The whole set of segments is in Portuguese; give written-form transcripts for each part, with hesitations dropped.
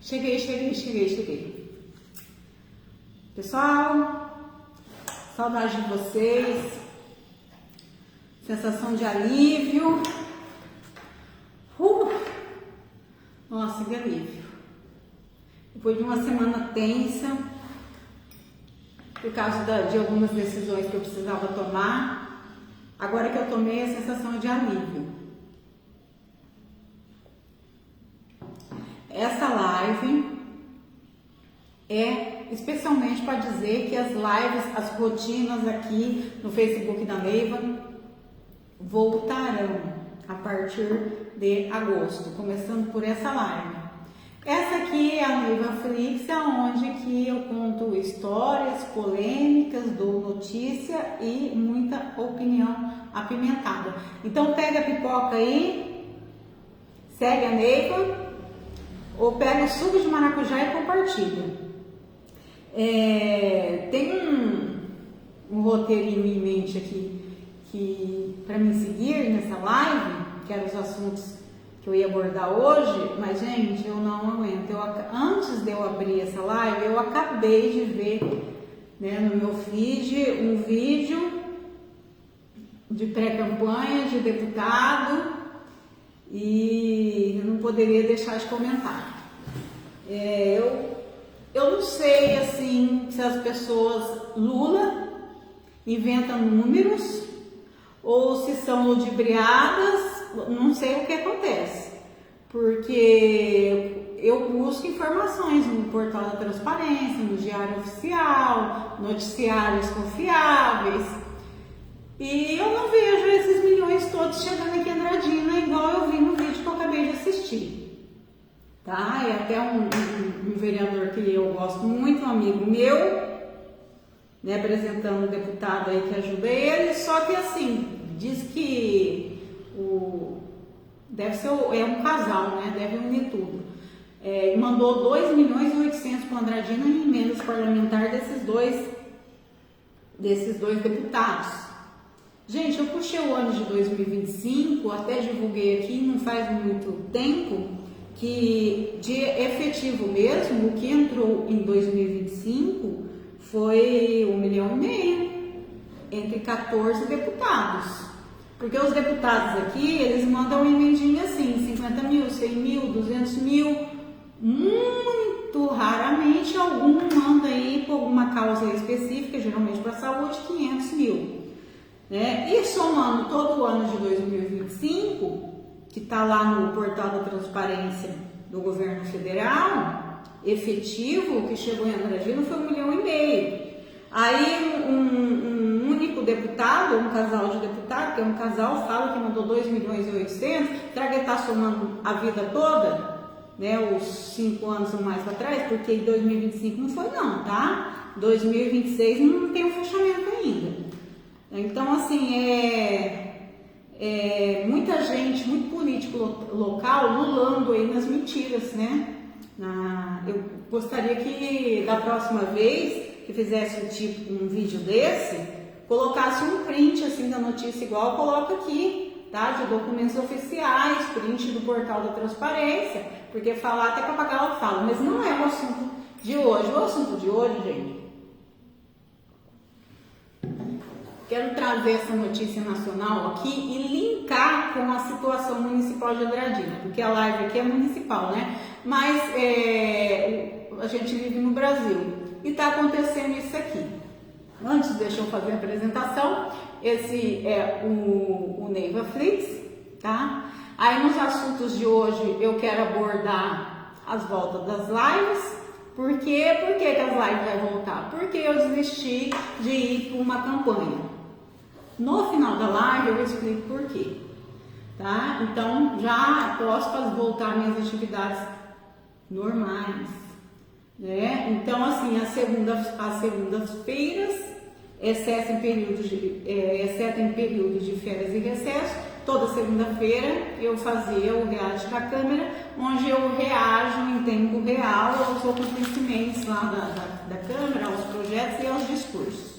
Cheguei. Pessoal, saudade de vocês, sensação de alívio. Nossa, que alívio. Depois de uma semana tensa, por causa de algumas decisões que eu precisava tomar, agora que eu tomei, a sensação de alívio. Essa live é especialmente para dizer que as lives, as rotinas aqui no Facebook da Neiva voltarão a partir de agosto, começando por essa live. Essa aqui é a Neiva Flix, onde que eu conto histórias, polêmicas, dou notícia e muita opinião apimentada. Então pega a pipoca aí, segue a Neiva, ou pega o suco de maracujá e compartilha. Tem um roteirinho em mente aqui que para me seguir nessa live, que eram os assuntos que eu ia abordar hoje, mas gente, eu não aguento. Antes de eu abrir essa live, eu acabei de ver, né, no meu feed um vídeo de pré-campanha de deputado e eu não poderia deixar de comentar. Eu não sei assim se as pessoas Lula inventam números ou se são ludibriadas, não sei o que acontece, porque eu busco informações no portal da Transparência, no Diário Oficial, noticiários confiáveis, e eu não vejo esses milhões todos chegando aqui em Andradina igual eu vi no vídeo que eu acabei de assistir, tá? É até um vereador que eu gosto muito, um amigo meu, né, apresentando um deputado aí que ajuda ele, só que assim, diz que deve ser um casal, né, deve unir tudo, mandou 2,8 milhões para Andradina em emendas parlamentares desses dois deputados. Gente, eu puxei o ano de 2025, até divulguei aqui, não faz muito tempo, que de efetivo mesmo, o que entrou em 2025 foi 1,5 milhão entre 14 deputados. Porque os deputados aqui, eles mandam uma emendinha assim, 50 mil, 100 mil, 200 mil, muito raramente algum manda aí por alguma causa específica, geralmente para a saúde, 500 mil. Né? E somando todo o ano de 2025, que está lá no portal da Transparência do governo federal, efetivo, que chegou em Andradina foi 1,5 milhão. Aí um único deputado, um casal de deputados, que é um casal, fala que mandou 2,8 milhões, será que ele está somando a vida toda? Né, os 5 anos ou mais para trás? Porque em 2025 não foi não, tá? 2026 não tem um fechamento ainda. Então, assim, muita gente, muito político local lulando aí nas mentiras, né? Eu gostaria que da próxima vez que fizesse um vídeo desse, colocasse um print assim da notícia igual coloca aqui, tá? De documentos oficiais, print do portal da Transparência, porque falar até papagaio fala, mas não é o assunto de hoje. O assunto de hoje, gente, quero trazer essa notícia nacional aqui e linkar com a situação municipal de Andradina, porque a live aqui é municipal, né? Mas a gente vive no Brasil e está acontecendo isso aqui. Antes, deixa eu fazer a apresentação. Esse é o Neiva Flix, tá? Aí nos assuntos de hoje eu quero abordar as voltas das lives. Por quê? Por que as lives vão voltar? Porque eu desisti de ir para uma campanha. No final da live eu explico por quê, tá? Então já posso voltar minhas atividades normais, né? Então assim, as segundas-feiras, exceto em períodos de férias e recesso, toda segunda-feira eu fazia o reality da câmera, onde eu reajo em tempo real aos acontecimentos lá da câmera, aos projetos e aos discursos.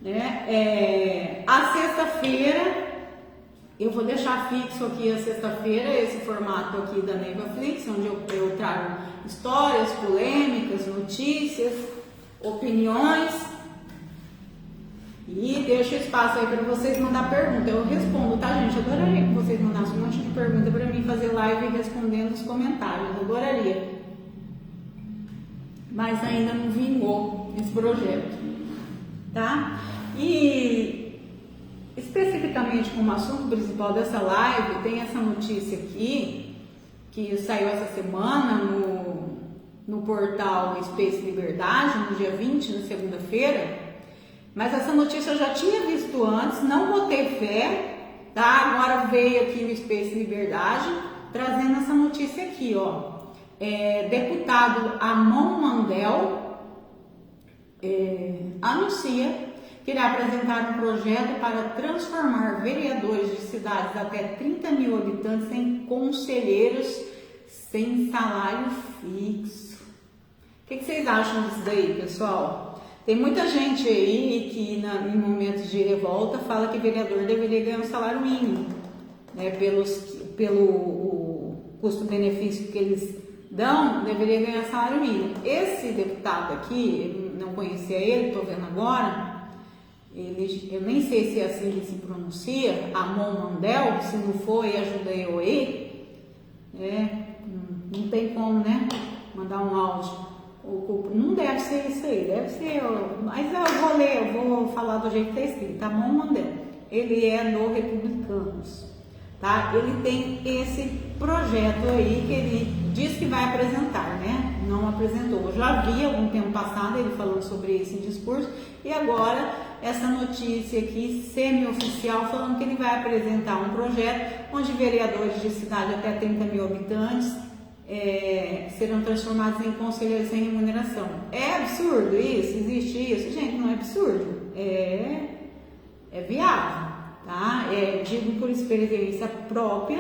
Né? A sexta-feira, eu vou deixar fixo aqui a sexta-feira, esse formato aqui da Neiva Flix, onde eu trago histórias, polêmicas, notícias, opiniões. E deixo espaço aí para vocês mandar pergunta. Eu respondo, tá, gente? Eu adoraria que vocês mandassem um monte de pergunta para mim fazer live respondendo os comentários. Eu adoraria. Mas ainda não vingou esse projeto, tá? E especificamente como assunto principal dessa live, tem essa notícia aqui, que saiu essa semana no portal Space Liberdade, no dia 20, na segunda-feira. Mas essa notícia eu já tinha visto antes, não botei fé, tá? Agora veio aqui o Space Liberdade trazendo essa notícia aqui, ó. Deputado Amon Mandel anuncia que irá apresentar um projeto para transformar vereadores de cidades até 30 mil habitantes em conselheiros sem salário fixo. O que vocês acham disso daí, pessoal? Tem muita gente aí que em momentos de revolta fala que vereador deveria ganhar um salário mínimo, né? Pelo custo-benefício que eles dão, deveria ganhar salário mínimo. Esse deputado aqui, eu não conhecia ele, estou vendo agora, eu nem sei se é assim que se pronuncia, Amon Mandel, se não for, ajuda eu aí, não tem como, né, mandar um áudio. Não deve ser isso aí, deve ser, mas eu vou ler, eu vou falar do jeito que está escrito. Amon Mandel, ele é do Republicanos, tá? Ele tem esse projeto aí que ele diz que vai apresentar, né? Não apresentou. Eu já vi algum tempo passado ele falando sobre esse discurso e agora essa notícia aqui semi-oficial falando que ele vai apresentar um projeto onde vereadores de cidade até 30 mil habitantes serão transformados em conselheiros sem remuneração. É absurdo isso? Existe isso? Gente, não é absurdo. É viável, tá? Digo por experiência própria,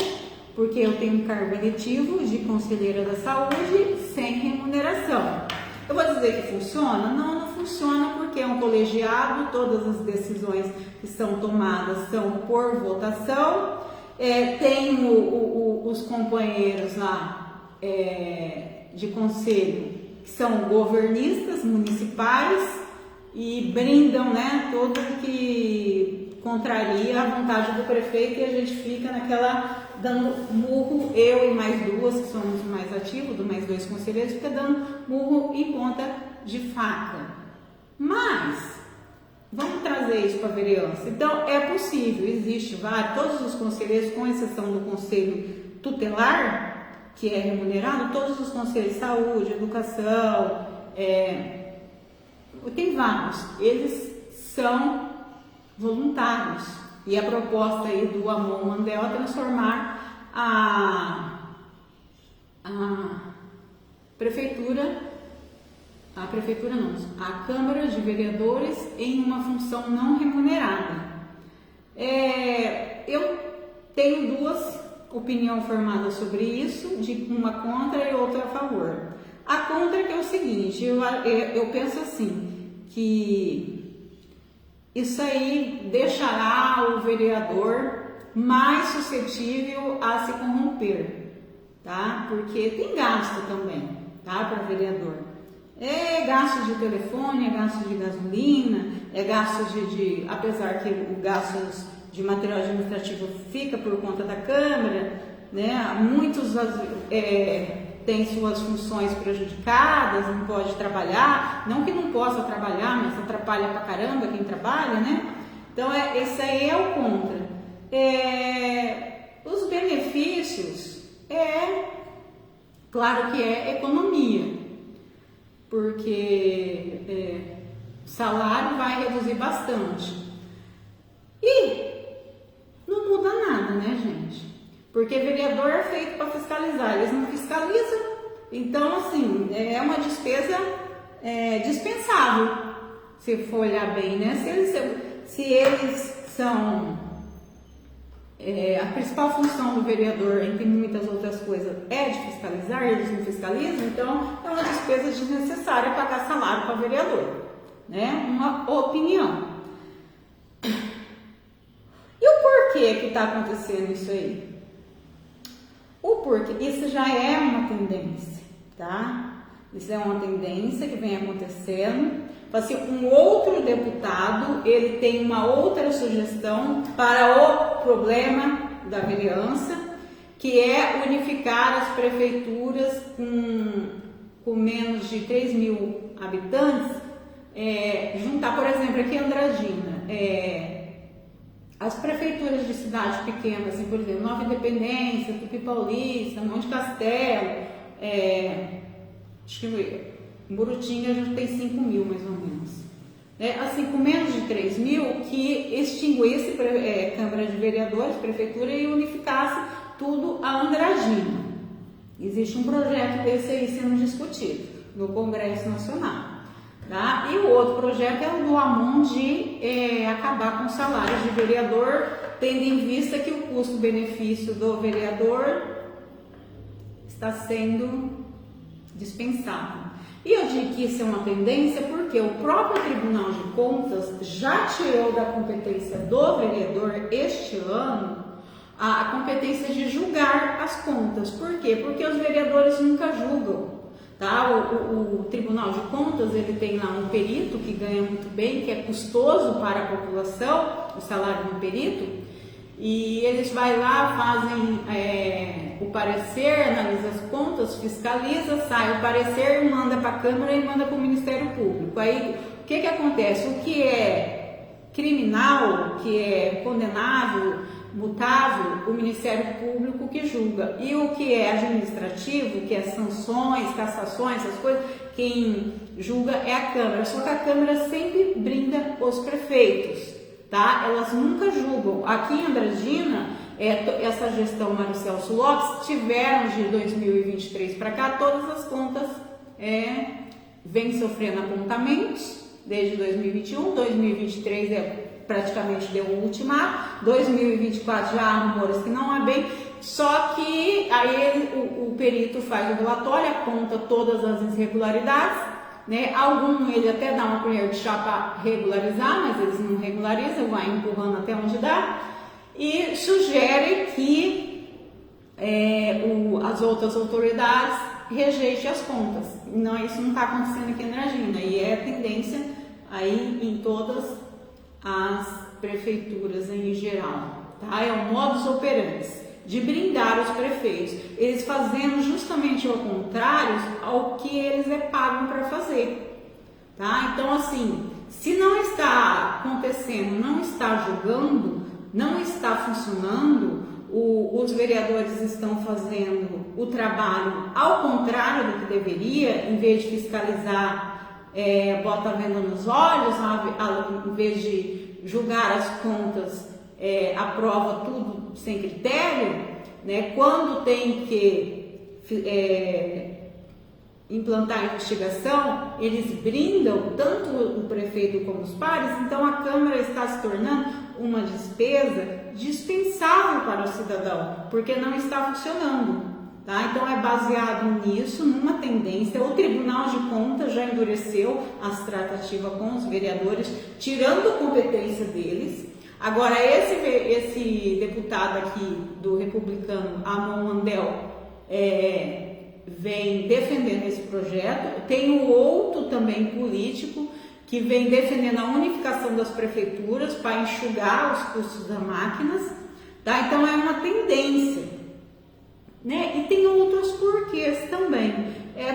porque eu tenho um cargo eletivo de conselheira da saúde sem remuneração. Eu vou dizer que funciona? Não funciona, porque é um colegiado, todas as decisões que são tomadas são por votação. Tem os companheiros lá de conselho que são governistas municipais e brindam, né, tudo que contraria a vontade do prefeito, e a gente fica naquela dando murro, eu e mais duas que somos mais ativos, mais dois conselheiros, fica dando murro em ponta de faca. Mas vamos trazer isso para a vereança. Então é possível, existe todos os conselheiros, com exceção do conselho tutelar, que é remunerado, todos os conselhos de saúde, educação, tem vários, eles são voluntários. E a proposta aí do Amon Mandel é transformar a Câmara de Vereadores em uma função não remunerada. Eu tenho duas opiniões formadas sobre isso, uma contra e outra a favor. A contra que é o seguinte, eu penso assim, que isso aí deixará o vereador mais suscetível a se corromper, tá? Porque tem gasto também, tá? Para vereador. É gasto de telefone, é gasto de gasolina, é gasto apesar que o gasto de material administrativo fica por conta da Câmara, né? Muitos têm suas funções prejudicadas, não pode trabalhar, não que não possa trabalhar, mas atrapalha pra caramba quem trabalha, né? Então esse aí é o contra. Os benefícios claro que é economia, porque salário vai reduzir bastante e não muda nada, né, gente? Porque vereador é feito para fiscalizar, eles não fiscalizam. Então, assim, é uma despesa dispensável, se for olhar bem, né? Se eles são... a principal função do vereador, entre muitas outras coisas, é de fiscalizar, eles não fiscalizam, então é uma despesa desnecessária pagar salário para vereador, né? Uma opinião. E o porquê que está acontecendo isso aí? O porquê, isso já é uma tendência, tá? Isso é uma tendência que vem acontecendo. Assim, um outro deputado, ele tem uma outra sugestão para o problema da vereança, que é unificar as prefeituras com menos de 3 mil habitantes, juntar, por exemplo, aqui em Andradina, as prefeituras de cidades pequenas, assim, por exemplo, Nova Independência, Tupi Paulista, Monte Castelo, acho que Murutinga já tem 5 mil mais ou menos. Assim, com menos de 3 mil, que extinguisse Câmara de Vereadores, Prefeitura e unificasse tudo a Andradina. Existe um projeto desse aí sendo discutido no Congresso Nacional. Tá? E o outro projeto é o do Amon de acabar com os salários de vereador, tendo em vista que o custo-benefício do vereador está sendo dispensado. E eu digo que isso é uma tendência porque o próprio Tribunal de Contas já tirou da competência do vereador este ano a competência de julgar as contas. Por quê? Porque os vereadores nunca julgam. Tá? O Tribunal de Contas, ele tem lá um perito que ganha muito bem, que é custoso para a população, o salário do perito, e eles vão lá, fazem o parecer, analisa as contas, fiscaliza, sai o parecer, manda para a Câmara e manda para o Ministério Público. Aí, o que acontece? O que é criminal, o que é condenável, mutável, o Ministério Público que julga. E o que é administrativo, que é sanções, cassações, essas coisas, quem julga é a Câmara. Só que a Câmara sempre brinda os prefeitos, tá? Elas nunca julgam. Aqui em Andradina, essa gestão Mário Celso Lopes, tiveram de 2023 para cá, todas as contas vêm sofrendo apontamentos desde 2021, 2023 praticamente deu um ultimato, 2024 já há rumores que não há bem, só que aí o perito faz o relatório, aponta todas as irregularidades, né? Algum ele até dá uma colher de chá para regularizar, mas eles não regularizam, vai empurrando até onde dá, e sugere que as outras autoridades rejeitem as contas. Não, isso não está acontecendo aqui em Andradina, e é tendência aí em todas as prefeituras em geral, tá? É um modus operandi de brindar os prefeitos, eles fazendo justamente o contrário ao que eles pagam para fazer, tá? Então, assim, se não está acontecendo, não está julgando, não está funcionando, os vereadores estão fazendo o trabalho ao contrário do que deveria, em vez de fiscalizar, bota a venda nos olhos, em vez de julgar as contas, aprova tudo sem critério, né? Quando tem que implantar a investigação, eles brindam tanto o prefeito como os pares, então a Câmara está se tornando uma despesa dispensável para o cidadão, porque não está funcionando. Tá? Então é baseado nisso, numa tendência. O Tribunal de Contas já endureceu as tratativas com os vereadores, tirando a competência deles. Agora esse deputado aqui do republicano, Amon Mandel, vem defendendo esse projeto. Tem o outro também político que vem defendendo a unificação das prefeituras para enxugar os custos das máquinas. Tá? Então é uma tendência. Né? E tem outros porquês também.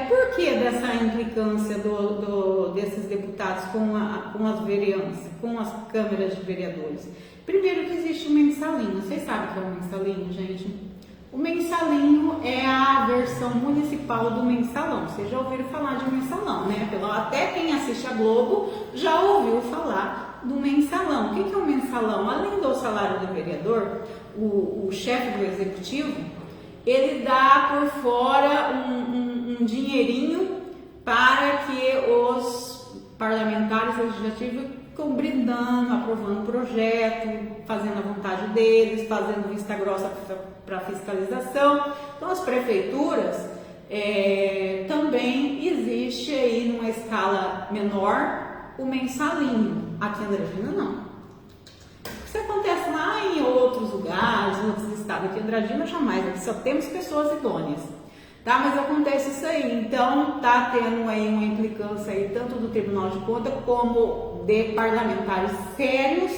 Por que dessa implicância desses deputados com as vereanças, com as câmaras de vereadores? Primeiro que existe o mensalinho. Vocês sabem o que é o mensalinho, gente? O mensalinho é a versão municipal do mensalão. Vocês já ouviram falar de mensalão, né? Até quem assiste a Globo já ouviu falar do mensalão. O que é o mensalão? Além do salário do vereador, o chefe do executivo, ele dá por fora um dinheirinho para que os parlamentares legislativos ficam brindando, aprovando projeto, fazendo a vontade deles, fazendo vista grossa para fiscalização. Então, as prefeituras também existe aí numa escala menor o mensalinho. Aqui em Andradina não. Isso acontece lá em outros lugares, em outros estados. Aqui em Andradina jamais, aqui só temos pessoas idôneas. tá? Mas acontece isso aí, então tá tendo aí uma implicância aí tanto do Tribunal de Contas como de parlamentares sérios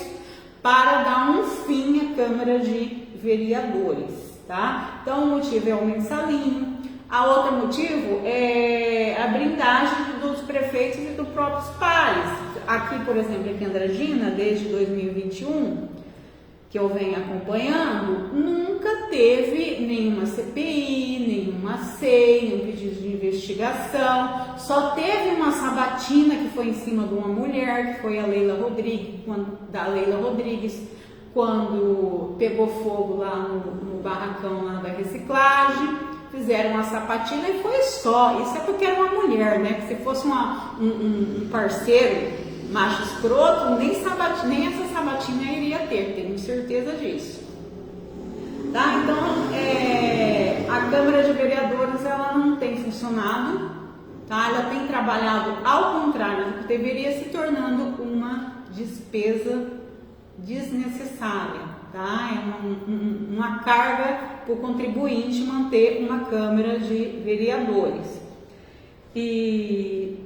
para dar um fim à Câmara de Vereadores, tá? Então o motivo é o mensalinho, a outro motivo é a blindagem dos prefeitos e dos próprios pares. Aqui, por exemplo, aqui em Andradina, desde 2021, que eu venho acompanhando, nunca teve nenhuma CPI, nenhuma SEI, nenhum pedido de investigação, só teve uma sabatina que foi em cima de uma mulher, que foi a Leila Rodrigues, quando pegou fogo lá no barracão lá da reciclagem, fizeram uma sabatina e foi só. Isso é porque era uma mulher, né? Que se fosse um parceiro macho escroto, nem essa sabatina iria ter, tenho certeza disso. Tá? Então, a Câmara de Vereadores, ela não tem funcionado, tá? Ela tem trabalhado ao contrário do que deveria, se tornando uma despesa desnecessária, tá? É uma carga para o contribuinte manter uma Câmara de Vereadores. E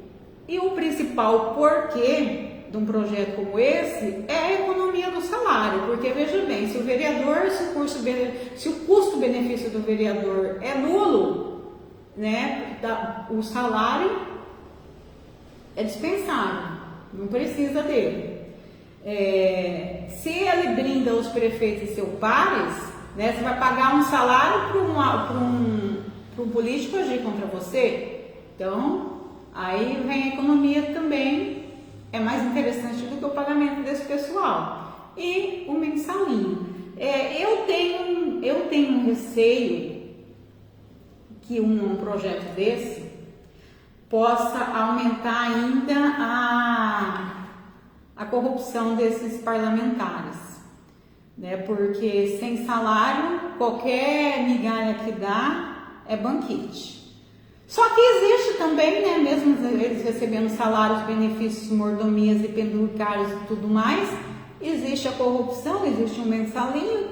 o principal porquê de um projeto como esse é a economia do salário, porque veja bem, se o custo-benefício do vereador é nulo, né, o salário é dispensável, não precisa dele. Se ele brinda os prefeitos e seus pares, né, você vai pagar um salário para um político agir contra você, então aí vem a economia também, é mais interessante do que o pagamento desse pessoal. E o mensalinho. Eu tenho um receio que um projeto desse possa aumentar ainda a corrupção desses parlamentares, né? Porque sem salário, qualquer migalha que dá é banquete. Só que existe também, né, mesmo eles recebendo salários, benefícios, mordomias e penduricários e tudo mais, existe a corrupção, existe um mensalinho,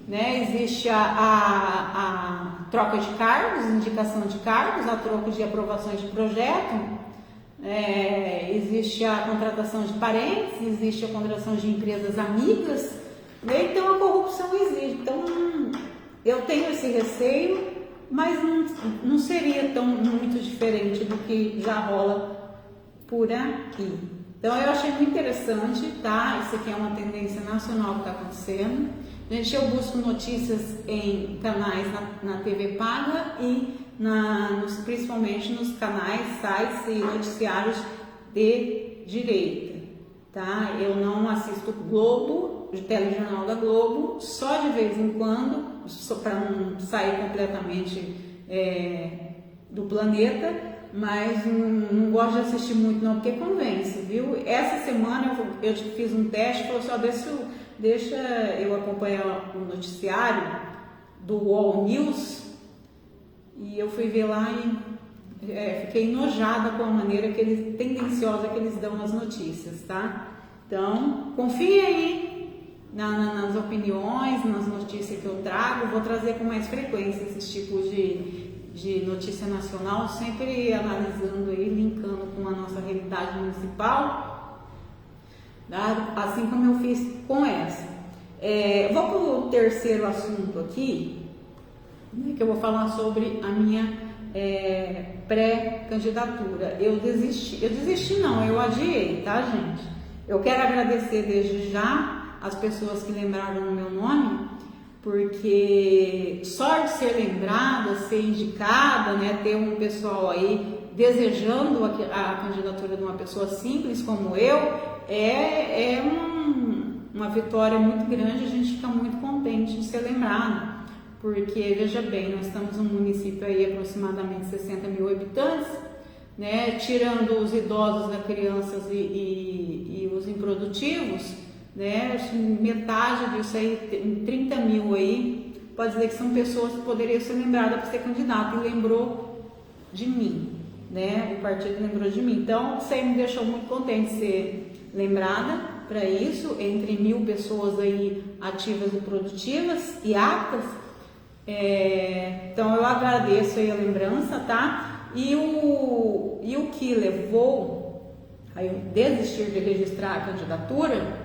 né, existe a troca de cargos, indicação de cargos, a troca de aprovações de projeto, existe a contratação de parentes, existe a contratação de empresas amigas, né, então a corrupção existe. Então eu tenho esse receio, mas não seria tão muito diferente do que já rola por aqui. Então eu achei muito interessante, tá? Isso aqui é uma tendência nacional que está acontecendo. Gente, eu busco notícias em canais na TV paga e principalmente nos canais, sites e noticiários de direita, tá? Eu não assisto Globo, o telejornal da Globo, só de vez em quando, para não sair completamente do planeta, mas não gosto de assistir muito não, porque convence, viu? Essa semana eu fiz um teste, falou só, deixa eu acompanhar o noticiário do All News, e eu fui ver lá e fiquei enojada com a maneira tendenciosa que eles dão as notícias, tá? Então, confie aí nas opiniões, nas notícias que eu trago. Vou trazer com mais frequência esses tipos de notícia nacional, sempre analisando e linkando com a nossa realidade municipal, tá? Assim como eu fiz com essa. Vou para o terceiro assunto aqui, né, que eu vou falar sobre a minha pré-candidatura. Eu adiei, tá, gente? Eu quero agradecer desde já as pessoas que lembraram o meu nome, porque só de ser lembrada, ser indicada, né, ter um pessoal aí desejando a candidatura de uma pessoa simples como eu, é uma vitória muito grande. A gente fica muito contente de ser lembrado, porque veja bem, nós estamos num município aí aproximadamente 60 mil habitantes, né, tirando os idosos, as crianças e os improdutivos, né, metade disso aí, 30 mil aí, pode dizer que são pessoas que poderiam ser lembradas para ser candidato, e lembrou de mim, né, o partido lembrou de mim. Então, isso aí me deixou muito contente de ser lembrada para isso, entre 1000 pessoas aí ativas e produtivas e aptas. Então eu agradeço aí a lembrança, tá? E o que levou a eu desistir de registrar a candidatura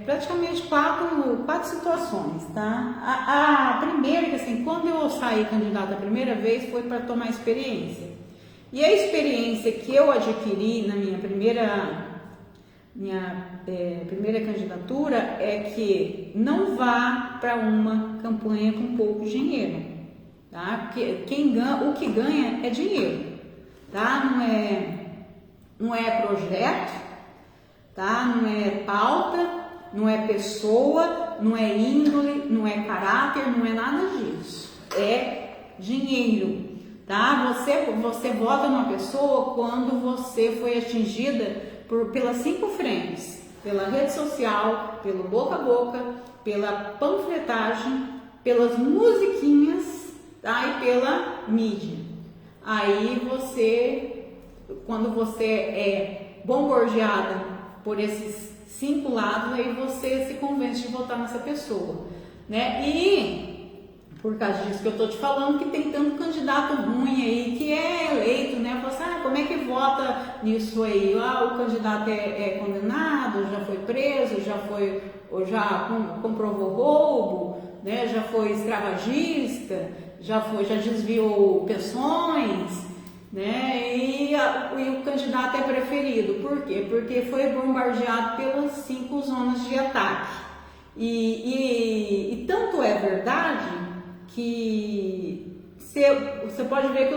praticamente quatro situações, tá? A primeira, que assim, quando eu saí candidata a primeira vez, foi para tomar experiência. E a experiência que eu adquiri na minha primeira candidatura é que não vá para uma campanha com pouco dinheiro, tá? Porque o que ganha é dinheiro, tá? Não é projeto, tá? Não é pauta, não é pessoa, não é índole, não é caráter, não é nada disso. É dinheiro, tá? Você vota numa pessoa quando você foi atingida pelas 5 frentes: pela rede social, pelo boca a boca, pela panfletagem, pelas musiquinhas, tá? E pela mídia. Aí quando você é bombardeada por esses 5 lados, aí você se convence de votar nessa pessoa, né? E por causa disso que eu tô te falando, que tem tanto candidato ruim aí que é eleito, né? Você, como é que vota nisso aí? O candidato é condenado, já foi preso, já comprovou roubo, né? Já foi escravagista, já desviou pensões, né? E o candidato é preferido. Por quê? Porque foi bombardeado pelas 5 zonas de ataque. E tanto é verdade que você pode ver que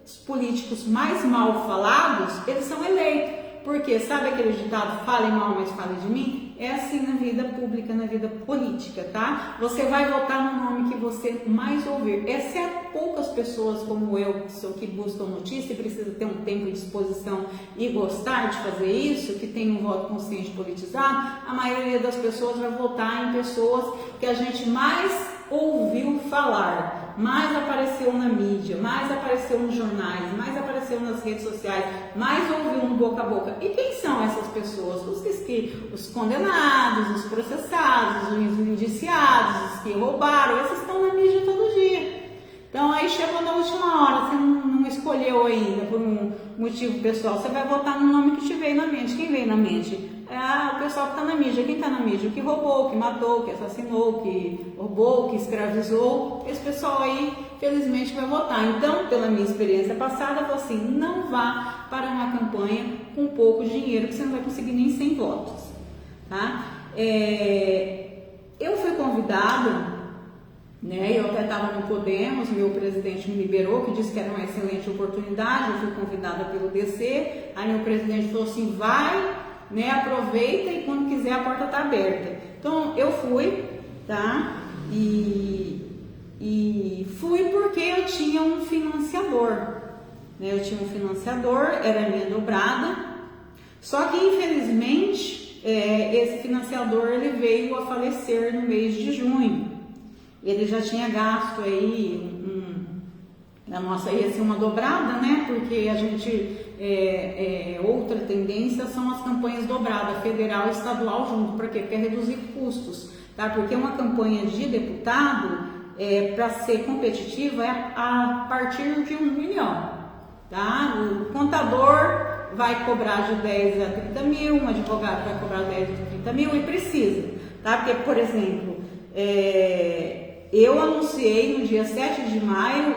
os políticos mais mal falados, eles são eleitos. Porque sabe aquele ditado, fale mal, mas fale de mim? É assim na vida pública, na vida política, tá? Você vai votar no nome que você mais ouvir. Exceto poucas pessoas como eu, que buscam notícia e precisa ter um tempo de disposição e gostar de fazer isso, que tem um voto consciente politizado, a maioria das pessoas vai votar em pessoas que a gente mais ouviu falar, mais apareceu na mídia, mais apareceu nos jornais, mais apareceu nas redes sociais, mais ouviu no boca a boca. E quem são essas pessoas? Os condenados, os processados, os indiciados, os que roubaram, esses estão na mídia todo dia. Então aí chegou na última hora, você não escolheu ainda por um motivo pessoal, você vai votar no nome que te veio na mente. Quem veio na mente? O pessoal que está na mídia. Quem está na mídia? O que roubou, o que matou, o que assassinou, o que roubou, o que escravizou. Esse pessoal aí, felizmente, vai votar. Então, pela minha experiência passada, eu falo assim, não vá para uma campanha com pouco dinheiro, que você não vai conseguir nem 100 votos. Tá? Eu fui convidada, né? Eu até estava no Podemos, meu presidente me liberou, que disse que era uma excelente oportunidade. Eu fui convidada pelo DC, aí meu presidente falou assim, vai, né, aproveita e quando quiser a porta está aberta. Então eu fui, tá? E fui porque eu tinha um financiador, né? Eu tinha um financiador, era minha dobrada, só que infelizmente esse financiador ele veio a falecer no mês de junho. Ele já tinha gasto aí a nossa ia ser uma dobrada, né? Porque a gente outra tendência são as campanhas dobradas, federal e estadual junto. Para quê? Porque é reduzir custos, tá? Porque uma campanha de deputado, para ser competitiva, é a partir de 1 milhão, tá? O contador vai cobrar de 10 a 30 mil, um advogado vai cobrar 10 a 30 mil e precisa, tá? Porque, por exemplo, eu anunciei no dia 7 de maio,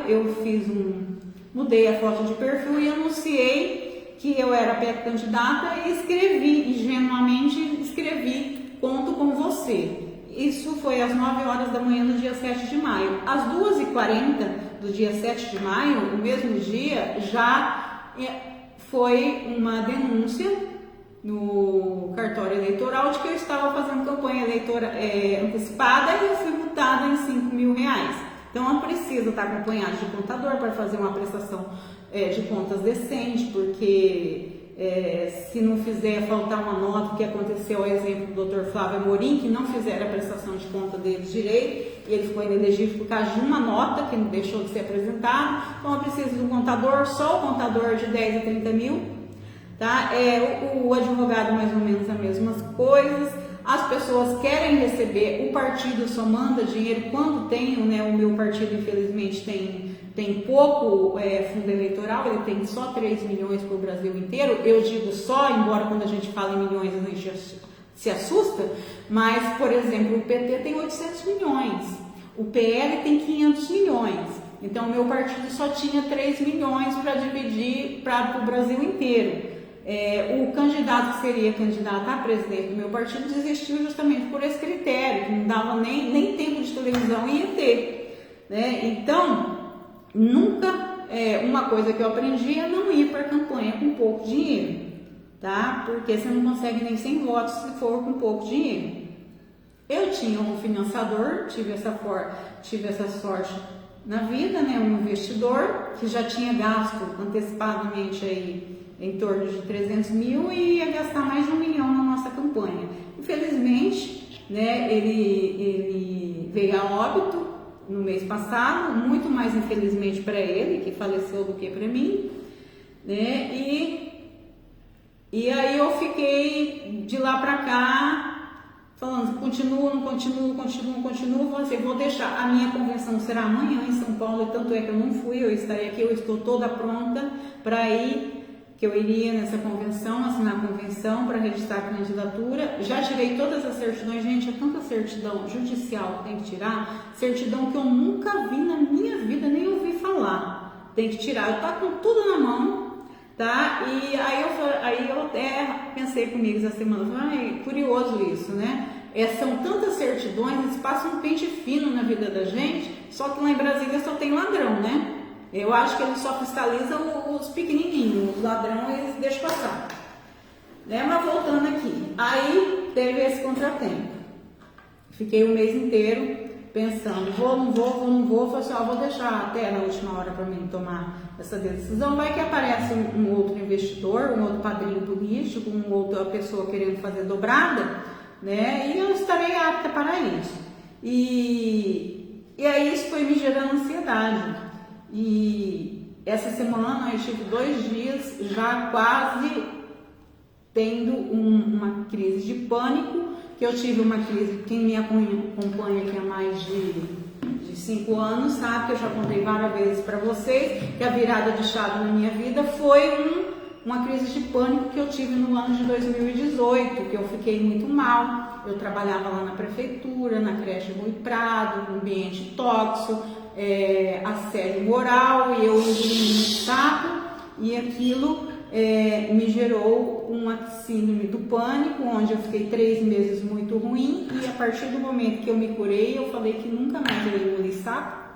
mudei a foto de perfil e anunciei que eu era pré-candidata e ingenuamente escrevi, conto com você. Isso foi às 9 horas da manhã do dia 7 de maio. Às 2h40 do dia 7 de maio, o mesmo dia, já foi uma denúncia no cartório eleitoral de que eu estava fazendo campanha eleitoral antecipada e eu fui multada em 5 mil reais. Então, ela precisa estar acompanhada de contador para fazer uma prestação de contas decente, porque se não fizer faltar uma nota, o que aconteceu, o exemplo do Dr. Flávio Amorim, que não fizeram a prestação de conta dele direito, e ele ficou inelegível por causa de uma nota que não deixou de ser apresentada. Então, ela precisa de um contador, só o contador de 10 a 30 mil. Tá? O advogado mais ou menos as mesmas coisas, as pessoas querem receber, o partido só manda dinheiro quando tem, né? O meu partido infelizmente tem pouco fundo eleitoral, ele tem só 3 milhões para o Brasil inteiro. Eu digo só, embora quando a gente fala em milhões a gente se assusta, mas, por exemplo, o PT tem 800 milhões, o PL tem 500 milhões, então o meu partido só tinha 3 milhões para dividir para o Brasil inteiro. O candidato que seria candidato a presidente do meu partido desistiu justamente por esse critério, que não dava nem tempo de televisão ia ter, né? Então, nunca, uma coisa que eu aprendi é não ir para a campanha com pouco dinheiro, tá? Porque você não consegue nem 100 votos se for com pouco dinheiro. Eu tinha um financiador, tive essa sorte na vida, né? Um investidor que já tinha gasto antecipadamente aí em torno de 300 mil e ia gastar mais de 1 milhão na nossa campanha. Infelizmente, né? Ele veio a óbito no mês passado, muito mais infelizmente para ele, que faleceu, do que para mim, né? E aí eu fiquei de lá para cá falando, continuo, assim, vou deixar, a minha convenção será amanhã em São Paulo, e tanto é que eu não fui, eu estarei aqui, eu estou toda pronta para ir, que eu iria nessa convenção, assinar a convenção para registrar a candidatura. Já tirei todas as certidões, gente, é tanta certidão judicial que tem que tirar, certidão que eu nunca vi na minha vida, nem ouvi falar, tem que tirar, eu tá com tudo na mão, tá? E aí eu até pensei comigo essa semana, curioso isso, né? São tantas certidões, eles passam um pente fino na vida da gente, só que lá em Brasília só tem ladrão, né? Eu acho que eles só fiscalizam os pequenininhos, os ladrões eles deixam passar, né? Mas voltando aqui, aí teve esse contratempo, fiquei o mês inteiro pensando, vou, não vou, falei assim, vou deixar até na última hora para mim tomar essa decisão, vai que aparece um outro investidor, um outro padrinho político, uma outra pessoa querendo fazer dobrada, né? E eu estarei apta para isso. E aí isso foi me gerando ansiedade. E essa semana eu tive 2 dias já quase tendo uma crise de pânico, que eu tive uma crise, quem me acompanha aqui há mais de 5 anos sabe que eu já contei várias vezes para vocês que a virada de chave na minha vida foi uma crise de pânico que eu tive no ano de 2018, que eu fiquei muito mal. Eu trabalhava lá na prefeitura, na creche Rui Prado, um ambiente tóxico, assédio moral, e eu engoli um sapo, e aquilo me gerou uma síndrome do pânico, onde eu fiquei 3 meses muito ruim, e a partir do momento que eu me curei, eu falei que nunca mais eu ia engolir sapo,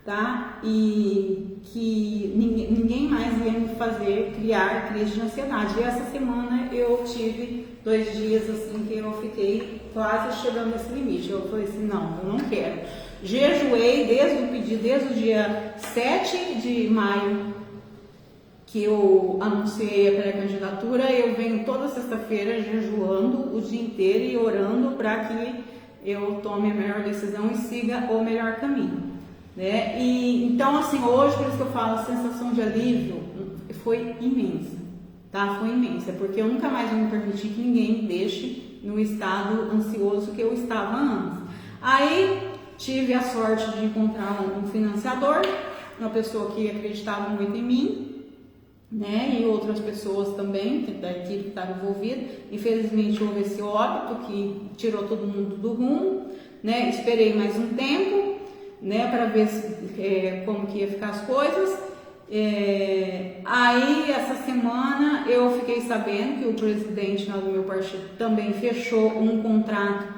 tá? E que ninguém mais ia me fazer criar crise de ansiedade. E essa semana eu tive 2 dias assim que eu fiquei quase chegando nesse limite. Eu falei assim, não, eu não quero. Jejuei desde o dia 7 de maio que eu anunciei a pré-candidatura. Eu venho toda sexta-feira jejuando o dia inteiro e orando para que eu tome a melhor decisão e siga o melhor caminho, né? E então, assim, hoje, por isso que eu falo, a sensação de alívio foi imensa, tá? Foi imensa, porque eu nunca mais vou me permitir que ninguém me deixe no estado ansioso que eu estava antes. Aí tive a sorte de encontrar um financiador, uma pessoa que acreditava muito em mim, né? E outras pessoas também da equipe que estava envolvida. Infelizmente houve esse óbito que tirou todo mundo do rumo, né? Esperei mais um tempo, né, para ver como que ia ficar as coisas. Aí essa semana eu fiquei sabendo que o presidente do meu partido também fechou um contrato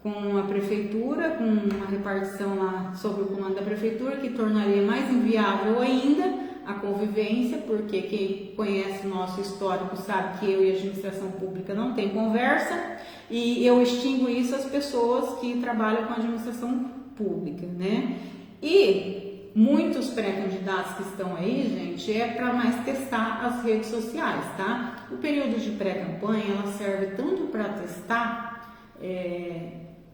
com a prefeitura, com uma repartição lá sobre o comando da prefeitura, que tornaria mais inviável ainda a convivência, porque quem conhece o nosso histórico sabe que eu e a administração pública não tem conversa, e eu extingo isso às pessoas que trabalham com a administração pública, né? E muitos pré-candidatos que estão aí, gente, é para mais testar as redes sociais, tá? O período de pré-campanha, ela serve tanto para testar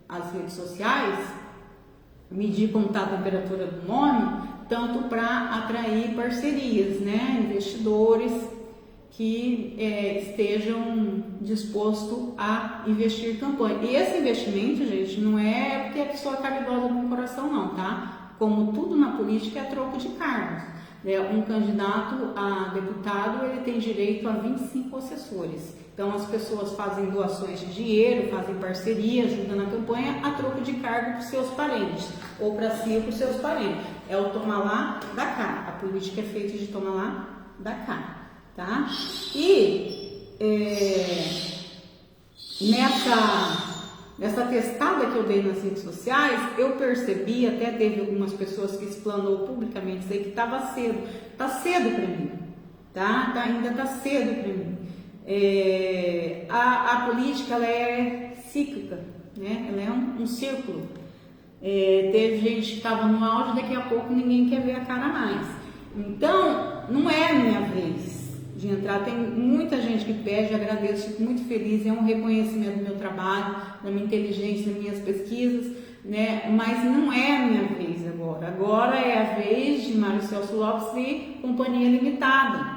as redes sociais, medir como está a temperatura do nome, tanto para atrair parcerias, né? Investidores que estejam dispostos a investir campanha. E esse investimento, gente, não é porque a pessoa é caridosa com o coração, não, tá? Como tudo na política, é troco de cargos. Um candidato a deputado, ele tem direito a 25 assessores. Então, as pessoas fazem doações de dinheiro, fazem parceria, ajudam na campanha a troco de cargo para os seus parentes, ou para si ou para os seus parentes. É o toma lá, dá cá. A política é feita de toma lá, dá cá. Tá? E nessa testada que eu dei nas redes sociais, eu percebi, até teve algumas pessoas que explanou publicamente isso aí, que estava cedo. Tá cedo para mim, tá? Ainda tá cedo para mim. A política, ela é cíclica, né? Ela é um círculo. Teve gente que estava no auge, daqui a pouco ninguém quer ver a cara mais. Então, não é a minha vez de entrar. Tem muita gente que pede, agradeço, fico muito feliz, é um reconhecimento do meu trabalho, da minha inteligência, das minhas pesquisas, né? Mas não é a minha vez agora. Agora é a vez de Mário Celso Lopes e Companhia Limitada.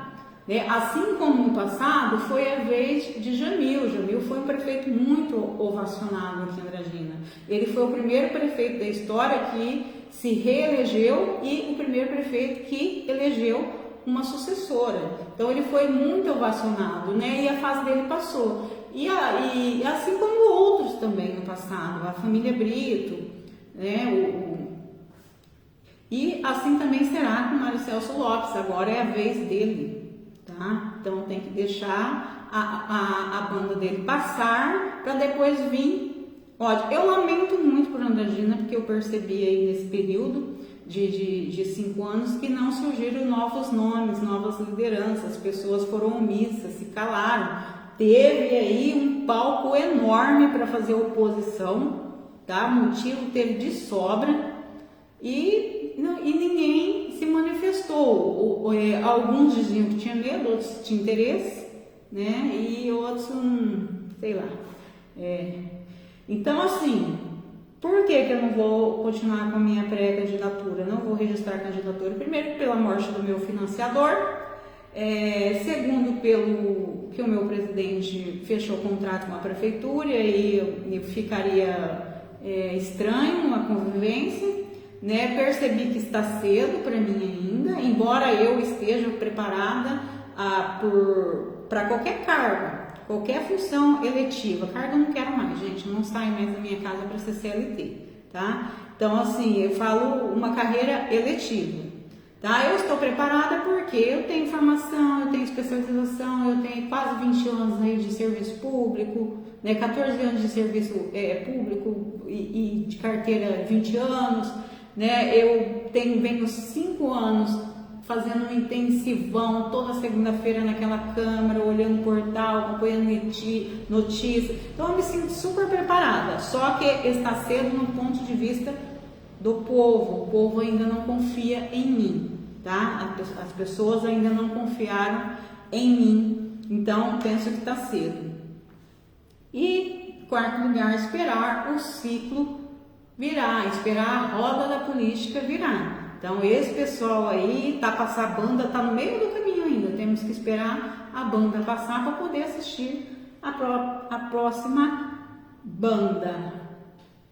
Assim como no passado foi a vez de Jamil. Jamil foi um prefeito muito ovacionado aqui em Andradina. Ele foi o primeiro prefeito da história que se reelegeu e o primeiro prefeito que elegeu uma sucessora. Então ele foi muito ovacionado, né? E a fase dele passou. E assim como outros também no passado, a família Brito, né? E assim também será com o Mário Celso Lopes. Agora é a vez dele, tá? Então tem que deixar a banda dele passar para depois vir. Olha, eu lamento muito por Andradina, porque eu percebi aí nesse período de 5 anos que não surgiram novos nomes, novas lideranças, as pessoas foram omissas, se calaram. Teve aí um palco enorme para fazer oposição, tá? Motivo teve de sobra e ninguém se manifestou. Alguns diziam que tinha medo, outros tinham interesse, né? E outros, sei lá. Então, assim, por que eu não vou continuar com a minha pré-candidatura? Não vou registrar a candidatura, primeiro, pela morte do meu financiador, segundo, pelo que o meu presidente fechou o contrato com a prefeitura e ficaria estranho a convivência, né? Percebi que está cedo para mim ainda, embora eu esteja preparada para qualquer cargo. Qualquer função eletiva, cargo eu não quero mais, gente, não saio mais da minha casa para ser CLT, tá? Então, assim, eu falo uma carreira eletiva, tá? Eu estou preparada porque eu tenho formação, eu tenho especialização, eu tenho quase 20 anos aí de serviço público, né? 14 anos de serviço público e de carteira 20 anos, né? Eu venho 5 anos fazendo um intensivão toda segunda-feira naquela câmara, olhando o portal, acompanhando notícias. Então eu me sinto super preparada, só que está cedo no ponto de vista do povo. O povo ainda não confia em mim, tá? As pessoas ainda não confiaram em mim, então penso que está cedo. E, quarto lugar, esperar o ciclo virar, esperar a roda da política virar. Então esse pessoal aí a banda tá no meio do caminho ainda, temos que esperar a banda passar para poder assistir a próxima banda.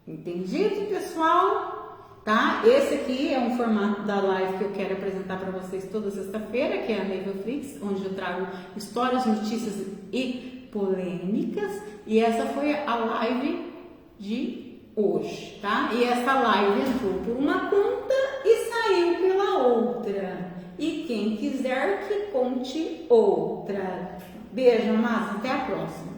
Entendido, pessoal? Tá? Esse aqui é um formato da live que eu quero apresentar para vocês toda sexta-feira, que é a Netflix, onde eu trago histórias, notícias e polêmicas. E essa foi a live de hoje, tá? E essa live entrou por uma conta e saiu pela outra. E quem quiser que conte outra. Beijo, massa, até a próxima.